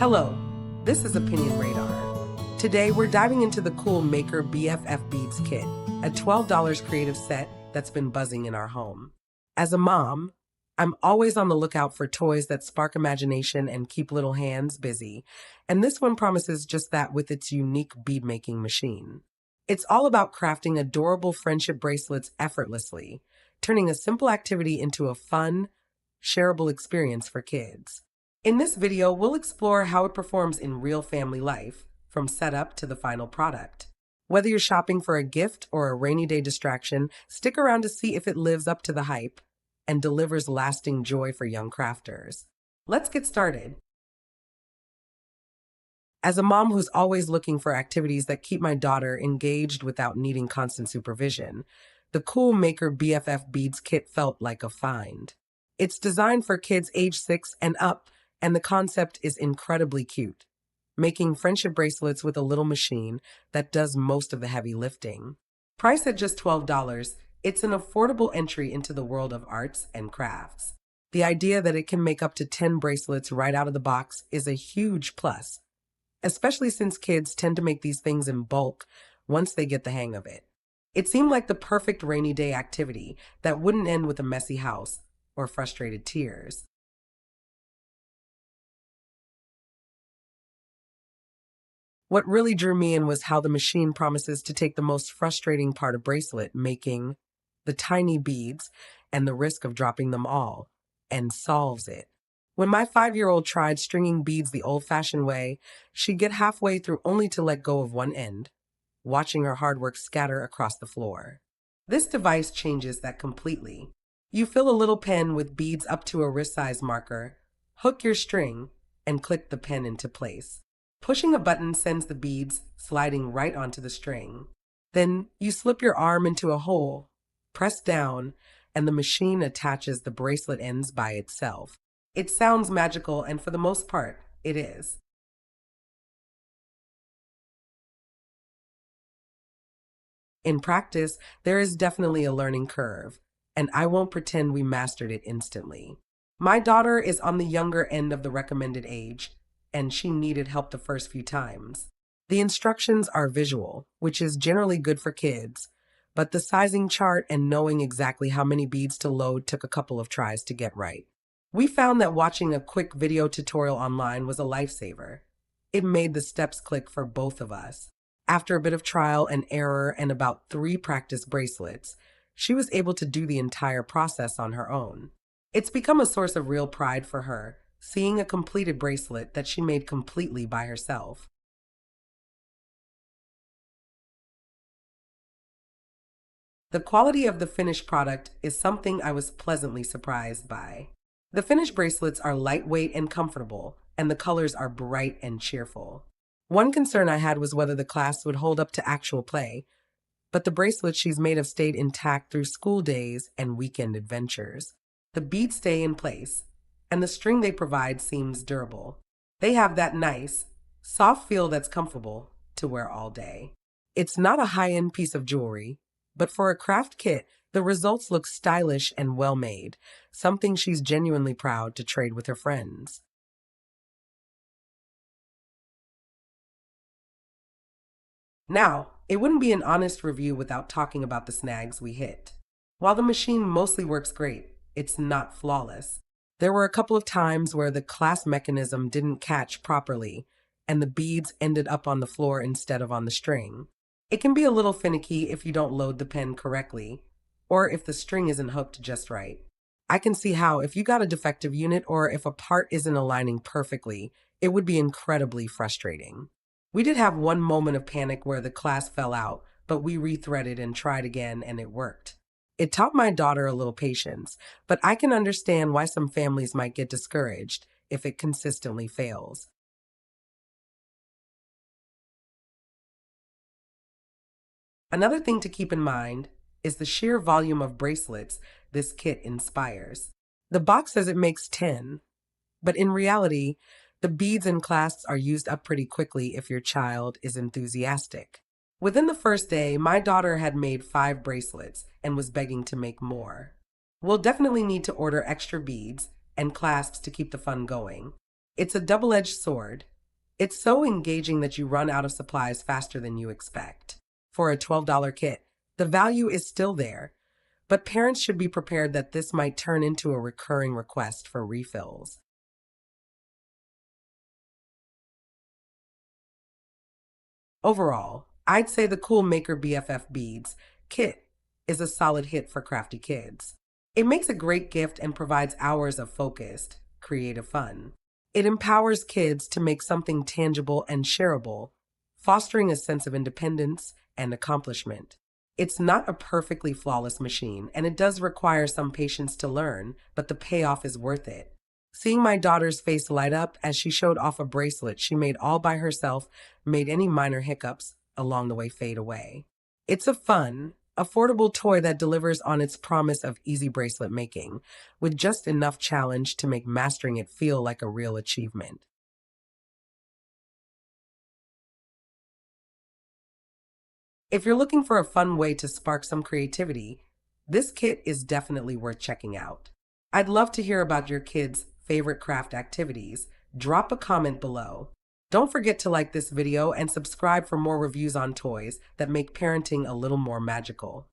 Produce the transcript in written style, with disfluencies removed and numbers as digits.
Hello, this is Opinion Radar. Today we're diving into the Cool Maker BFF Beads kit, a $12 creative set that's been buzzing in our home. As a mom, I'm always on the lookout for toys that spark imagination and keep little hands busy, and this one promises just that with its unique bead-making machine. It's all about crafting adorable friendship bracelets effortlessly, turning a simple activity into a fun, shareable experience for kids. In this video, we'll explore how it performs in real family life, from setup to the final product. Whether you're shopping for a gift or a rainy day distraction, stick around to see if it lives up to the hype and delivers lasting joy for young crafters. Let's get started. As a mom who's always looking for activities that keep my daughter engaged without needing constant supervision, the Cool Maker BFF Beads kit felt like a find. It's designed for kids age 6 and up, and the concept is incredibly cute, making friendship bracelets with a little machine that does most of the heavy lifting. Priced at just $12, it's an affordable entry into the world of arts and crafts. The idea that it can make up to 10 bracelets right out of the box is a huge plus, especially since kids tend to make these things in bulk once they get the hang of it. It seemed like the perfect rainy day activity that wouldn't end with a messy house or frustrated tears. What really drew me in was how the machine promises to take the most frustrating part of bracelet making, the tiny beads, and the risk of dropping them all, and solves it. When my 5-year-old tried stringing beads the old-fashioned way, she'd get halfway through only to let go of one end, watching her hard work scatter across the floor. This device changes that completely. You fill a little pen with beads up to a wrist-size marker, hook your string, and click the pen into place. Pushing a button sends the beads sliding right onto the string. Then you slip your arm into a hole, press down, and the machine attaches the bracelet ends by itself. It sounds magical, and for the most part, it is. In practice, there is definitely a learning curve, and I won't pretend we mastered it instantly. My daughter is on the younger end of the recommended age, and she needed help the first few times. The instructions are visual, which is generally good for kids, but the sizing chart and knowing exactly how many beads to load took a couple of tries to get right. We found that watching a quick video tutorial online was a lifesaver. It made the steps click for both of us. After a bit of trial and error and about 3 practice bracelets, she was able to do the entire process on her own. It's become a source of real pride for her, seeing a completed bracelet that she made completely by herself. The quality of the finished product is something I was pleasantly surprised by. The finished bracelets are lightweight and comfortable, and the colors are bright and cheerful. One concern I had was whether the clasp would hold up to actual play, but the bracelets she's made have stayed intact through school days and weekend adventures. The beads stay in place, and the string they provide seems durable. They have that nice, soft feel that's comfortable to wear all day. It's not a high-end piece of jewelry, but for a craft kit, the results look stylish and well-made, something she's genuinely proud to trade with her friends. Now, it wouldn't be an honest review without talking about the snags we hit. While the machine mostly works great, it's not flawless. There were a couple of times where the clasp mechanism didn't catch properly, and the beads ended up on the floor instead of on the string. It can be a little finicky if you don't load the pen correctly, or if the string isn't hooked just right. I can see how, if you got a defective unit or if a part isn't aligning perfectly, it would be incredibly frustrating. We did have one moment of panic where the clasp fell out, but we rethreaded and tried again, and it worked. It taught my daughter a little patience, but I can understand why some families might get discouraged if it consistently fails. Another thing to keep in mind is the sheer volume of bracelets this kit inspires. The box says it makes 10, but in reality, the beads and clasps are used up pretty quickly if your child is enthusiastic. Within the first day, my daughter had made 5 bracelets and was begging to make more. We'll definitely need to order extra beads and clasps to keep the fun going. It's a double-edged sword. It's so engaging that you run out of supplies faster than you expect. For a $12 kit, the value is still there, but parents should be prepared that this might turn into a recurring request for refills. Overall, I'd say the Cool Maker BFF Beads kit is a solid hit for crafty kids. It makes a great gift and provides hours of focused, creative fun. It empowers kids to make something tangible and shareable, fostering a sense of independence and accomplishment. It's not a perfectly flawless machine, and it does require some patience to learn, but the payoff is worth it. Seeing my daughter's face light up as she showed off a bracelet she made all by herself made any minor hiccups along the way fade away. It's a fun, affordable toy that delivers on its promise of easy bracelet making, with just enough challenge to make mastering it feel like a real achievement. If you're looking for a fun way to spark some creativity, this kit is definitely worth checking out. I'd love to hear about your kids' favorite craft activities. Drop a comment below. Don't forget to like this video and subscribe for more reviews on toys that make parenting a little more magical.